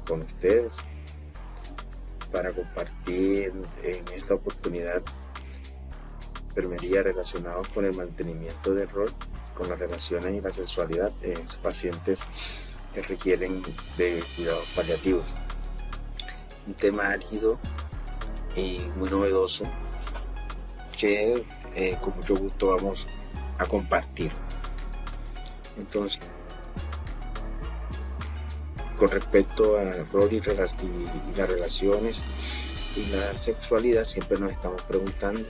con ustedes para compartir en esta oportunidad enfermería relacionados con el mantenimiento del rol, con las relaciones y la sexualidad en pacientes que requieren de cuidados paliativos. Un tema álgido y muy novedoso que con mucho gusto vamos a compartir. Entonces, con respecto al rol y las relaciones y la sexualidad, siempre nos estamos preguntando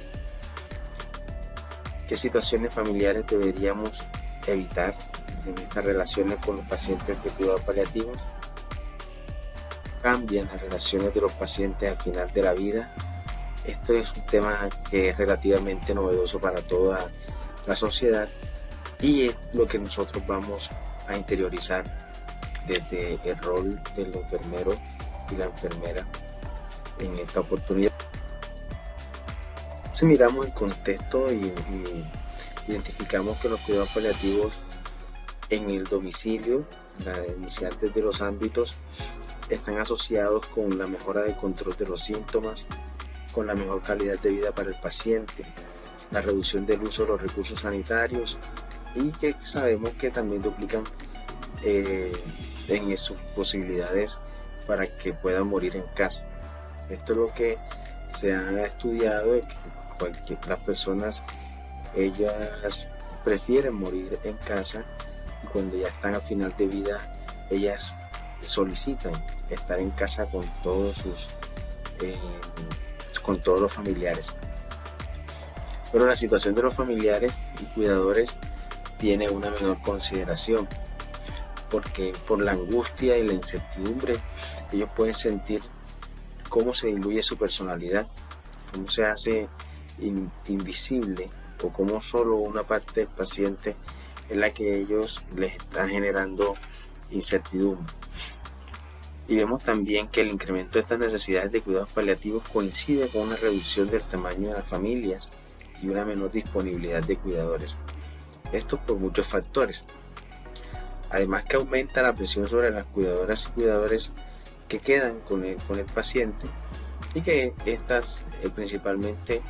qué situaciones familiares deberíamos evitar en estas relaciones con los pacientes de cuidados paliativos. Cambian las relaciones de los pacientes al final de la vida. Esto es un tema que es relativamente novedoso para toda la sociedad y es lo que nosotros vamos a interiorizar desde el rol del enfermero y la enfermera en esta oportunidad. Si miramos el contexto y identificamos que los cuidados paliativos en el domicilio, iniciar desde los ámbitos, están asociados con la mejora del control de los síntomas, con la mejor calidad de vida para el paciente, la reducción del uso de los recursos sanitarios y que sabemos que también duplican en sus posibilidades para que puedan morir en casa. Esto es lo que se ha estudiado, que las personas ellas prefieren morir en casa y cuando ya están a final de vida ellas solicitan estar en casa con todos los familiares. Pero la situación de los familiares y cuidadores tiene una menor consideración, porque por la angustia y la incertidumbre ellos pueden sentir cómo se diluye su personalidad, cómo se hace invisible o cómo solo una parte del paciente es la que ellos les están generando incertidumbre. Y vemos también que el incremento de estas necesidades de cuidados paliativos coincide con una reducción del tamaño de las familias y una menor disponibilidad de cuidadores. Esto por muchos factores. Además que aumenta la presión sobre las cuidadoras y cuidadores que quedan con el paciente y que estas principalmente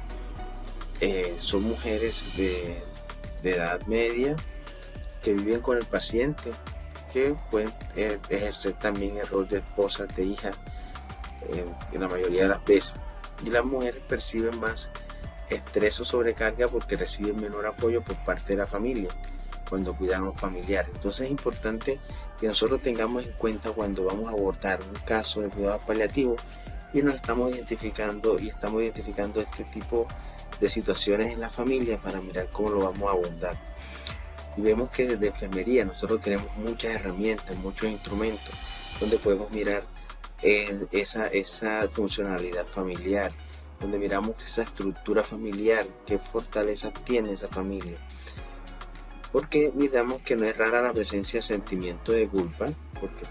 son mujeres de edad media que viven con el paciente, que pueden ejercer también el rol de esposa, de hija en la mayoría de las veces. Y las mujeres perciben más estrés o sobrecarga porque reciben menor apoyo por parte de la familia cuando cuidan a un familiar. Entonces es importante que nosotros tengamos en cuenta cuando vamos a abordar un caso de cuidados paliativos y estamos identificando este tipo de situaciones en la familia para mirar cómo lo vamos a abordar. Y vemos que desde enfermería nosotros tenemos muchas herramientas, muchos instrumentos donde podemos mirar esa funcionalidad familiar, donde miramos esa estructura familiar, qué fortalezas tiene esa familia. Porque miramos que no es rara la presencia de sentimiento de culpa, porque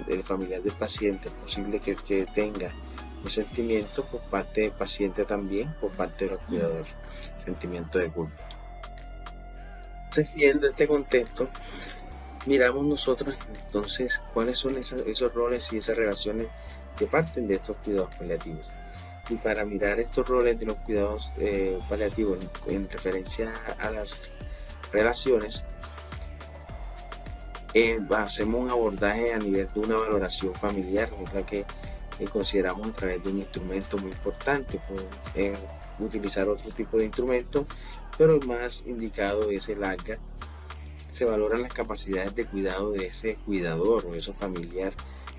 el familiar del paciente es posible que tenga un sentimiento por parte del paciente también, por parte de los cuidadores, sentimiento de culpa. Entonces, viendo este contexto, miramos nosotros entonces cuáles son esos roles y esas relaciones que parten de estos cuidados paliativos. Y para mirar estos roles de los cuidados paliativos en referencia a las relaciones, hacemos un abordaje a nivel de una valoración familiar, es la que consideramos a través de un instrumento muy importante. Pueden utilizar otro tipo de instrumento, pero el más indicado es el ACGA. Se valoran las capacidades de cuidado de ese cuidador o ese familiar,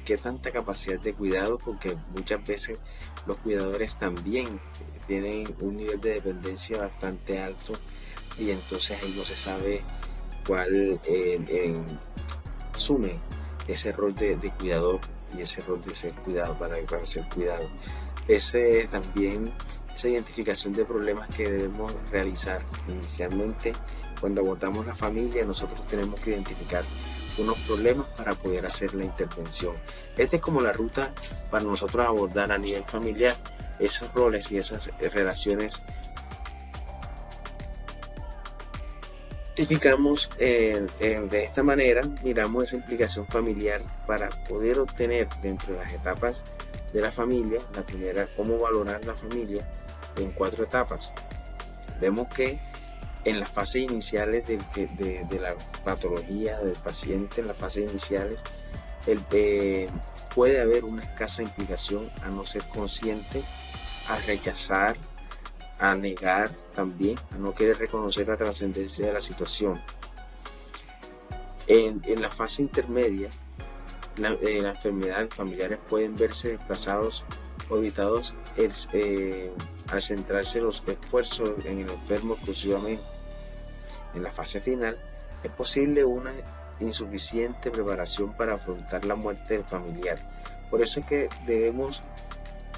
qué tanta capacidad de cuidado, porque muchas veces los cuidadores también tienen un nivel de dependencia bastante alto y entonces ahí no se sabe cuál asume ese rol de cuidador y ese rol de ser cuidado para ser cuidado. También esa identificación de problemas que debemos realizar inicialmente cuando abordamos la familia. Nosotros tenemos que identificar unos problemas para poder hacer la intervención. Esta es como la ruta para nosotros abordar a nivel familiar esos roles y esas relaciones Identificamos de esta manera, miramos esa implicación familiar para poder obtener dentro de las etapas de la familia, la primera, cómo valorar la familia en 4 etapas. Vemos que en las fases iniciales de la patología del paciente, en las fases iniciales, puede haber una escasa implicación a no ser consciente, a rechazar, a negar también, a no querer reconocer la trascendencia de la situación. En la fase intermedia, las enfermedades familiares pueden verse desplazados o evitados al centrarse los esfuerzos en el enfermo exclusivamente. En la fase final, es posible una insuficiente preparación para afrontar la muerte del familiar. Por eso es que debemos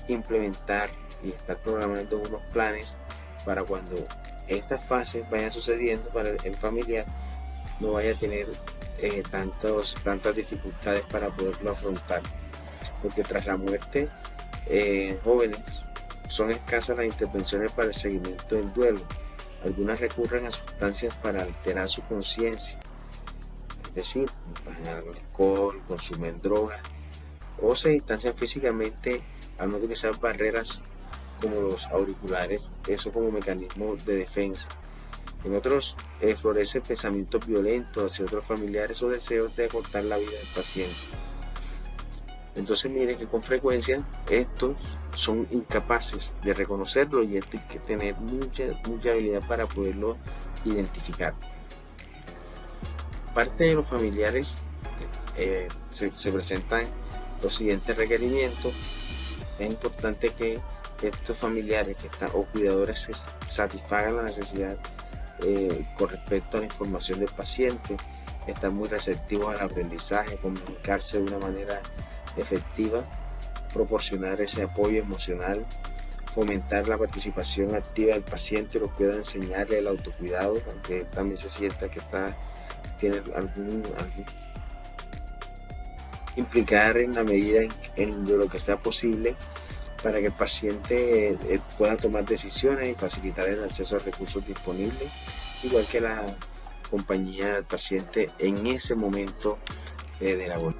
implementar y estar programando unos planes para cuando estas fases vayan sucediendo para el familiar no vaya a tener tantas dificultades para poderlo afrontar, porque tras la muerte jóvenes son escasas las intervenciones para el seguimiento del duelo. Algunas recurren a sustancias para alterar su conciencia, es decir, alcohol, consumen drogas o se distancian físicamente al no utilizar barreras como los auriculares, eso como mecanismo de defensa. En otros florecen pensamientos violentos hacia otros familiares o deseos de acortar la vida del paciente. Entonces miren que con frecuencia estos son incapaces de reconocerlo y hay que tener mucha habilidad para poderlo identificar. Parte de los familiares se presentan los siguientes requerimientos. Es importante que estos familiares o cuidadores se satisfagan la necesidad con respecto a la información del paciente, estar muy receptivos al aprendizaje, comunicarse de una manera efectiva, proporcionar ese apoyo emocional, fomentar la participación activa del paciente, lo pueda enseñarle el autocuidado, aunque también se sienta que tiene algún implicar en la medida en lo que sea posible para que el paciente pueda tomar decisiones y facilitar el acceso a recursos disponibles, igual que la compañía del paciente en ese momento de labor.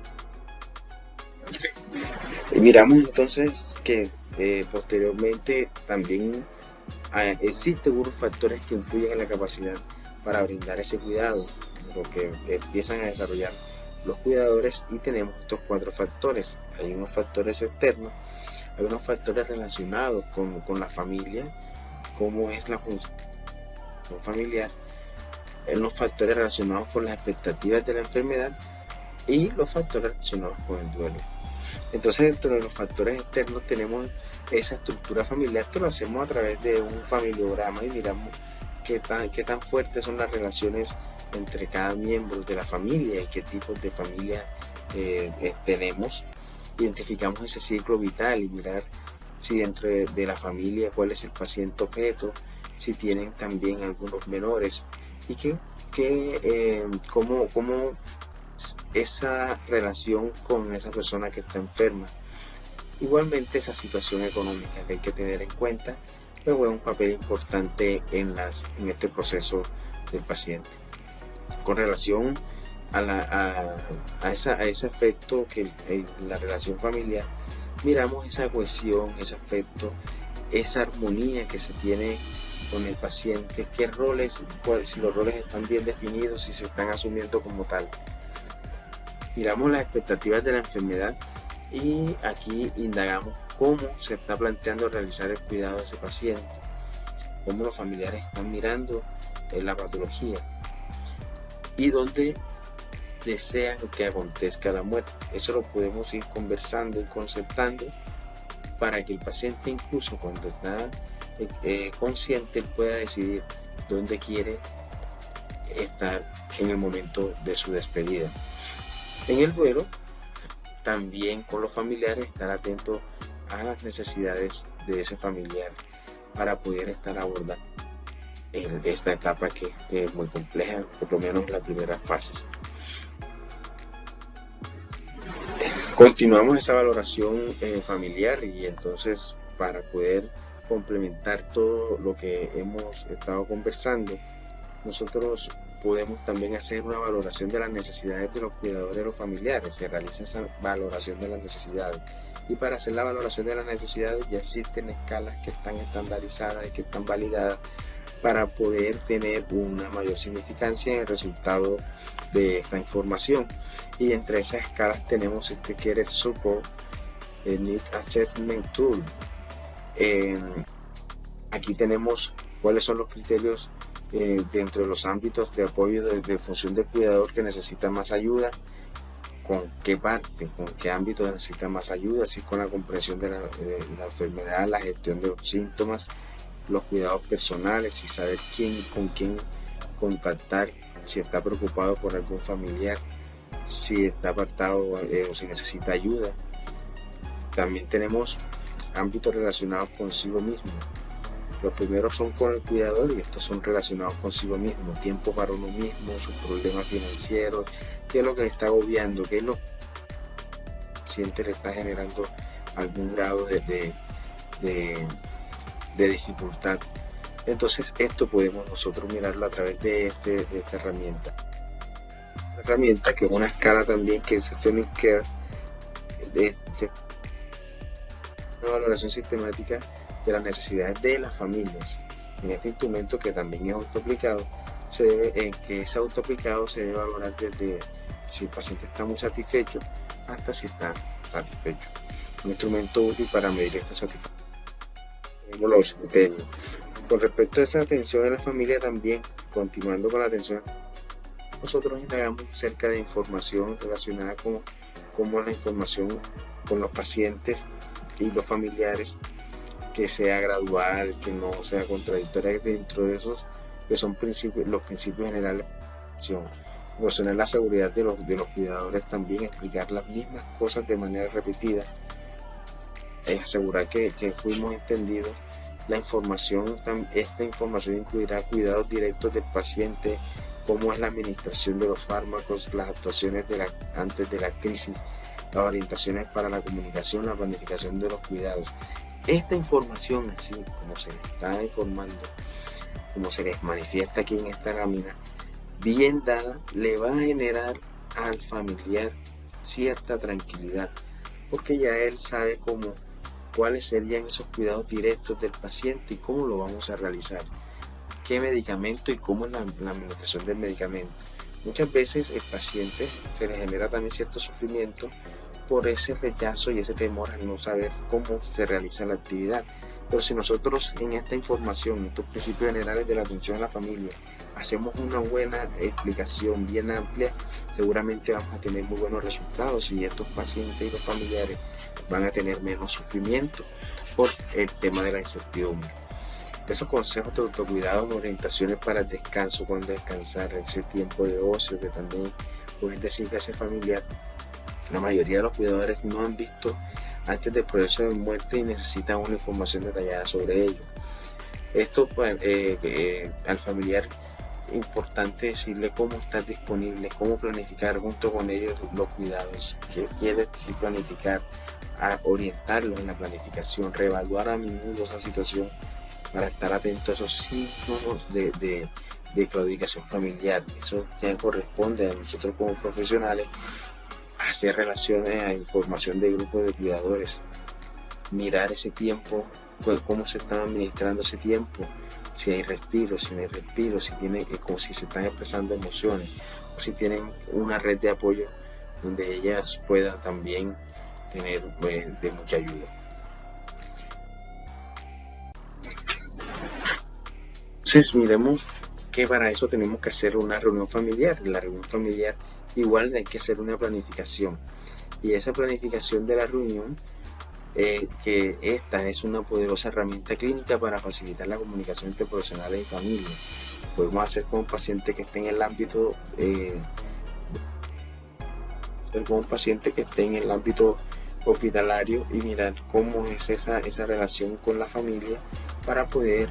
Miramos entonces que posteriormente también existen unos factores que influyen en la capacidad para brindar ese cuidado, lo que empiezan a desarrollar los cuidadores, y tenemos estos 4 factores. Hay unos factores externos, hay unos factores relacionados con la familia, cómo es la función familiar, hay unos factores relacionados con las expectativas de la enfermedad y los factores relacionados con el duelo. Entonces, dentro de los factores externos tenemos esa estructura familiar que lo hacemos a través de un familiograma y miramos qué tan fuertes son las relaciones entre cada miembro de la familia y qué tipos de familia tenemos. Identificamos ese ciclo vital y mirar si dentro de la familia cuál es el paciente objeto, si tienen también algunos menores y cómo esa relación con esa persona que está enferma. Igualmente esa situación económica que hay que tener en cuenta juega un papel importante en este proceso del paciente. Con relación a ese afecto que la relación familiar, miramos esa cohesión, ese afecto, esa armonía que se tiene con el paciente, qué roles, si los roles están bien definidos, si se están asumiendo como tal. Miramos las expectativas de la enfermedad y aquí indagamos cómo se está planteando realizar el cuidado de ese paciente, cómo los familiares están mirando la patología y dónde desean que acontezca la muerte. Eso lo podemos ir conversando y concertando para que el paciente, incluso cuando está consciente, él pueda decidir dónde quiere estar en el momento de su despedida. En el duelo, también con los familiares, estar atento a las necesidades de ese familiar para poder estar abordando esta etapa que es muy compleja, por lo menos las primeras fases. Continuamos esa valoración familiar y entonces para poder complementar todo lo que hemos estado conversando, nosotros podemos también hacer una valoración de las necesidades de los cuidadores o los familiares. Se realiza esa valoración de las necesidades. Y para hacer la valoración de las necesidades ya existen escalas que están estandarizadas y que están validadas para poder tener una mayor significancia en el resultado de esta información. Y entre esas escalas tenemos este Career Support Need Assessment Tool. Aquí tenemos cuáles son los criterios dentro de los ámbitos de apoyo de función del cuidador que necesita más ayuda, con qué parte, con qué ámbito necesita más ayuda, así con la comprensión de la enfermedad, la gestión de los síntomas, los cuidados personales, y saber con quién contactar, si está preocupado por algún familiar, si está apartado o si necesita ayuda. También tenemos ámbitos relacionados consigo mismo. Los primeros son con el cuidador y estos son relacionados consigo mismo, tiempo para uno mismo, sus problemas financieros, qué es lo que le está agobiando, qué es lo que el paciente le está generando algún grado de dificultad. Entonces esto podemos nosotros mirarlo a través de esta herramienta. Una herramienta que es una escala también que es Systemic Care, una valoración sistemática de las necesidades de las familias. En este instrumento, que también es autoaplicado, que es autoaplicado, se debe valorar desde si el paciente está muy satisfecho hasta si está satisfecho. Un instrumento útil para medir esta satisfacción. Tenemos los criterios. Con respecto a esa atención en la familia también, continuando con la atención, nosotros indagamos acerca de información relacionada con cómo la información con los pacientes y los familiares, que sea gradual, que no sea contradictoria dentro de esos que son los principios generales de la acción. Proporcionar la seguridad de los cuidadores también, explicar las mismas cosas de manera repetida, asegurar que fuimos entendidos. Esta información incluirá cuidados directos del paciente, cómo es la administración de los fármacos, las actuaciones antes de la crisis, las orientaciones para la comunicación, la planificación de los cuidados. Esta información, así como se les está informando, como se les manifiesta aquí en esta lámina, bien dada, le va a generar al familiar cierta tranquilidad, porque ya él sabe cuáles serían esos cuidados directos del paciente y cómo lo vamos a realizar, qué medicamento y cómo es la administración del medicamento. Muchas veces el paciente se le genera también cierto sufrimiento por ese rechazo y ese temor al no saber cómo se realiza la actividad. Pero si nosotros en esta información, en estos principios generales de la atención a la familia, hacemos una buena explicación bien amplia, seguramente vamos a tener muy buenos resultados y estos pacientes y los familiares van a tener menos sufrimiento por el tema de la incertidumbre. Esos consejos de autocuidado, orientaciones para el descanso, cuando descansar, ese tiempo de ocio que también pueden decirle a ese familiar. La mayoría de los cuidadores no han visto antes del proceso de muerte y necesitan una información detallada sobre ello. Esto al familiar, importante decirle cómo estar disponible, cómo planificar junto con ellos los cuidados, qué quiere decir planificar, a orientarlos en la planificación, reevaluar a menudo esa situación para estar atento a esos síntomas de claudicación familiar. Eso ya corresponde a nosotros como profesionales, hacer relaciones a información de grupos de cuidadores, mirar ese tiempo, cómo se está administrando ese tiempo, si hay respiro, si no hay respiro, si se están expresando emociones o si tienen una red de apoyo donde ellas puedan también tener de mucha ayuda. Entonces miremos que para eso tenemos que hacer una reunión familiar. En la reunión familiar igual hay que hacer una planificación, y esa planificación de la reunión, que esta es una poderosa herramienta clínica para facilitar la comunicación entre profesionales y familia. Podemos hacer con un paciente que esté en el ámbito hospitalario y mirar cómo es esa relación con la familia para poder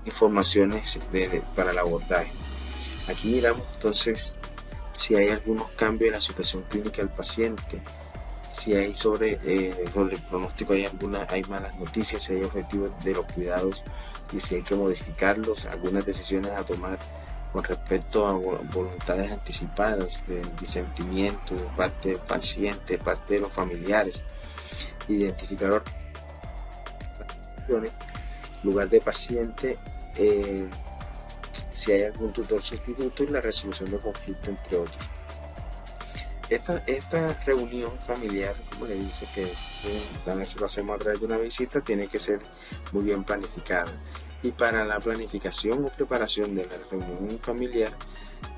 informaciones para el abordaje. Aquí miramos entonces si hay algunos cambios en la situación clínica del paciente, si hay sobre el pronóstico hay malas noticias, si hay objetivos de los cuidados y si hay que modificarlos, algunas decisiones a tomar con respecto a voluntades anticipadas, del disentimiento de parte del paciente, de parte de los familiares, identificar opciones, lugar de paciente, si hay algún tutor sustituto y la resolución de conflicto, entre otros. Esta reunión familiar, como le dice, que lo hacemos a través de una visita, tiene que ser muy bien planificada. Y para la planificación o preparación de la reunión familiar,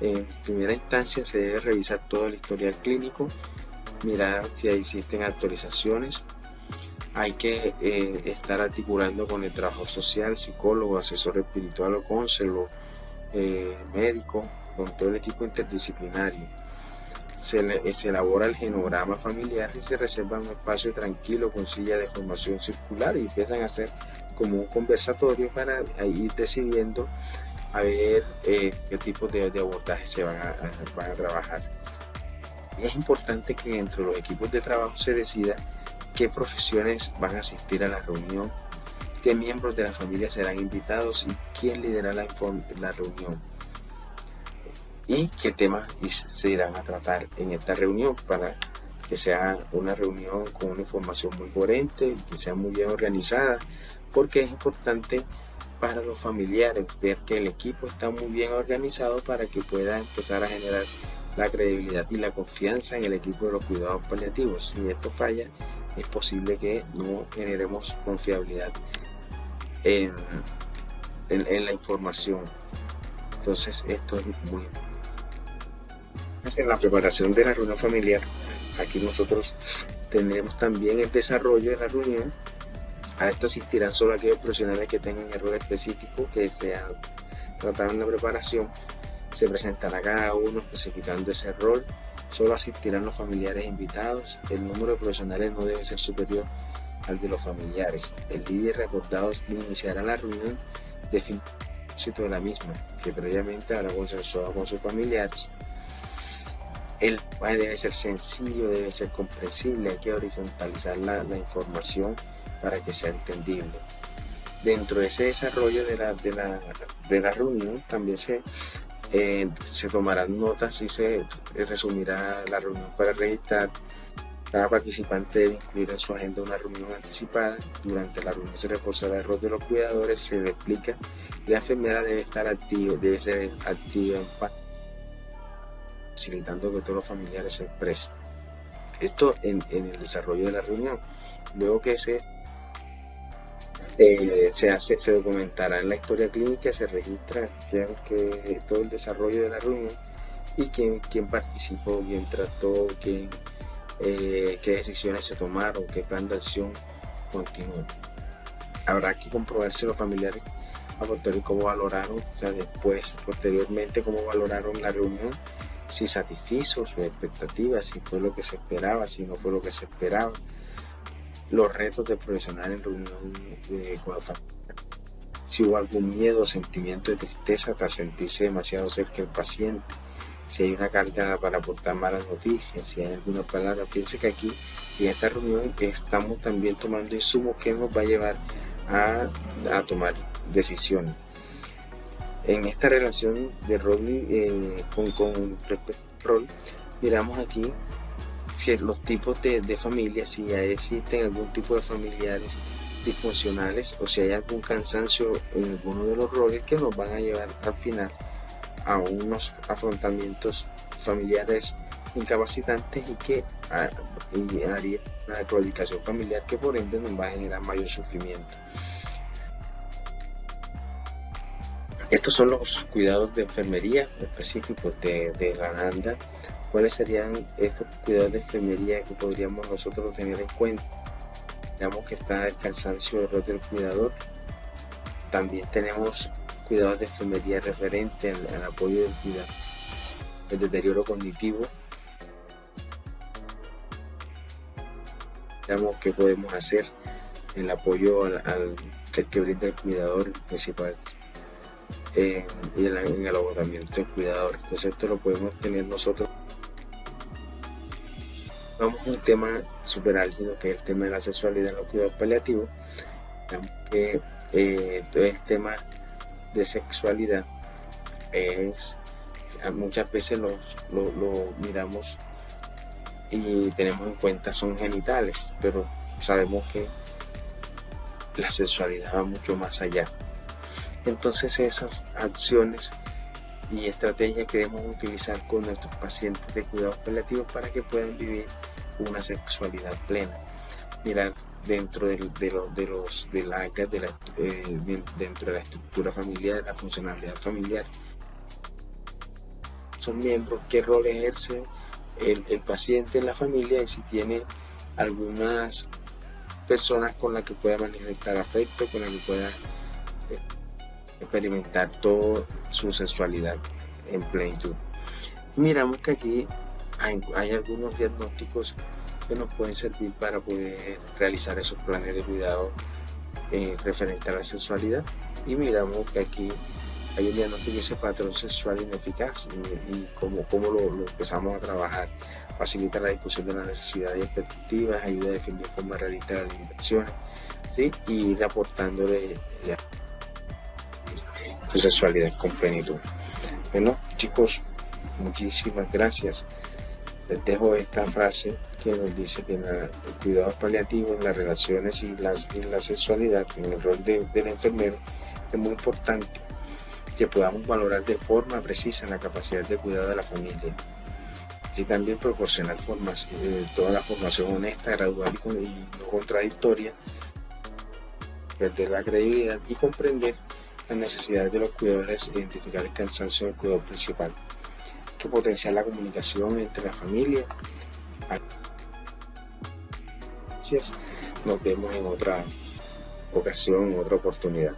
en primera instancia se debe revisar todo el historial clínico, mirar si existen actualizaciones. Hay que estar articulando con el trabajador social, psicólogo, asesor espiritual o consejero, médico, con todo el equipo interdisciplinario. Se elabora el genograma familiar y se reserva un espacio tranquilo con silla de formación circular y empiezan a hacer como un conversatorio para ir decidiendo a ver qué tipo de abordaje se van a trabajar. Es importante que dentro de los equipos de trabajo se decida qué profesiones van a asistir a la reunión, qué miembros de la familia serán invitados y quién lidera la reunión y qué temas se irán a tratar en esta reunión para que sea una reunión con una información muy coherente, que sea muy bien organizada, porque es importante para los familiares ver que el equipo está muy bien organizado para que pueda empezar a generar la credibilidad y la confianza en el equipo de los cuidados paliativos. Si esto falla, es posible que no generemos confiabilidad en la información. Entonces esto es muy importante. En la preparación de la reunión familiar, aquí nosotros tendremos también el desarrollo de la reunión. A esto asistirán solo aquellos profesionales que tengan error específico que se ha tratado en la preparación. Se presentará cada uno especificando ese error. Solo asistirán los familiares invitados. El número de profesionales no debe ser superior al de los familiares. El líder recordado iniciará la reunión definiendo el propósito de la misma, que previamente habrá consensuado con sus familiares. El lenguaje debe ser sencillo, debe ser comprensible, hay que horizontalizar la información para que sea entendible. Dentro de ese desarrollo de la reunión también se tomarán notas y se resumirá la reunión para registrar. Cada participante debe incluir en su agenda una reunión anticipada. Durante la reunión se reforzará el rol de los cuidadores, se le explica y la enfermera debe ser activa facilitando que todos los familiares se expresen. Esto en el desarrollo de la reunión. Luego que se documentará en la historia clínica, se registra todo el desarrollo de la reunión y quién participó, quién trató, qué decisiones se tomaron, qué plan de acción continuó. Habrá que comprobar si los familiares cómo valoraron, posteriormente cómo valoraron la reunión, si satisfizo sus expectativas, si fue lo que se esperaba, si no fue lo que se esperaba. Los retos de profesional en reunión con la familia, si hubo algún miedo o sentimiento de tristeza tras sentirse demasiado cerca del paciente, si hay una carga para aportar malas noticias, si hay alguna palabra. Fíjense que aquí en esta reunión estamos también tomando insumos que nos va a llevar a tomar decisiones. En esta relación de rol con respecto al rol, miramos aquí si los tipos de familias, si ya existen algún tipo de familiares disfuncionales o si hay algún cansancio en alguno de los roles que nos van a llevar al final a unos afrontamientos familiares incapacitantes y haría una claudicación familiar que por ende nos va a generar mayor sufrimiento. Estos son los cuidados de enfermería específicos de la ANDA. ¿Cuáles serían estos cuidados de enfermería que podríamos nosotros tener en cuenta? Digamos que está el cansancio del rol del cuidador. También tenemos cuidados de enfermería referente al apoyo del cuidado, el deterioro cognitivo. Digamos qué podemos hacer, el apoyo al que brinda el cuidador principal en el agotamiento del cuidador. Entonces esto lo podemos tener nosotros Vamos a un tema súper álgido, que es el tema de la sexualidad en los cuidados paliativos. Que todo el tema de sexualidad muchas veces lo miramos y tenemos en cuenta son genitales, pero sabemos que la sexualidad va mucho más allá. Entonces esas acciones y estrategias queremos utilizar con nuestros pacientes de cuidados paliativos para que puedan vivir una sexualidad plena. Mirar dentro dentro de la estructura familiar, la funcionalidad familiar. Son miembros, qué rol ejerce el paciente en la familia y si tiene algunas personas con las que pueda manifestar afecto, con las que pueda experimentar toda su sexualidad en plenitud. Miramos que aquí hay algunos diagnósticos que nos pueden servir para poder realizar esos planes de cuidado referente a la sexualidad, y miramos que aquí hay un diagnóstico que dice patrón sexual ineficaz y cómo lo empezamos a trabajar. Facilita la discusión de las necesidades y expectativas, ayuda a definir formas realistas de las limitaciones, ¿sí? Y ir aportándole su sexualidad con plenitud. Bueno, chicos, muchísimas gracias. Les dejo esta frase que nos dice que en el cuidado paliativo, en las relaciones y la sexualidad, en el rol del enfermero, es muy importante que podamos valorar de forma precisa la capacidad de cuidado de la familia. Así también proporcionar toda la formación honesta, gradual y no contradictoria, perder la credibilidad y comprender las necesidades de los cuidadores e identificar el cansancio del cuidador principal. Hay que potenciar la comunicación entre la familia. Gracias. Nos vemos en otra ocasión, en otra oportunidad.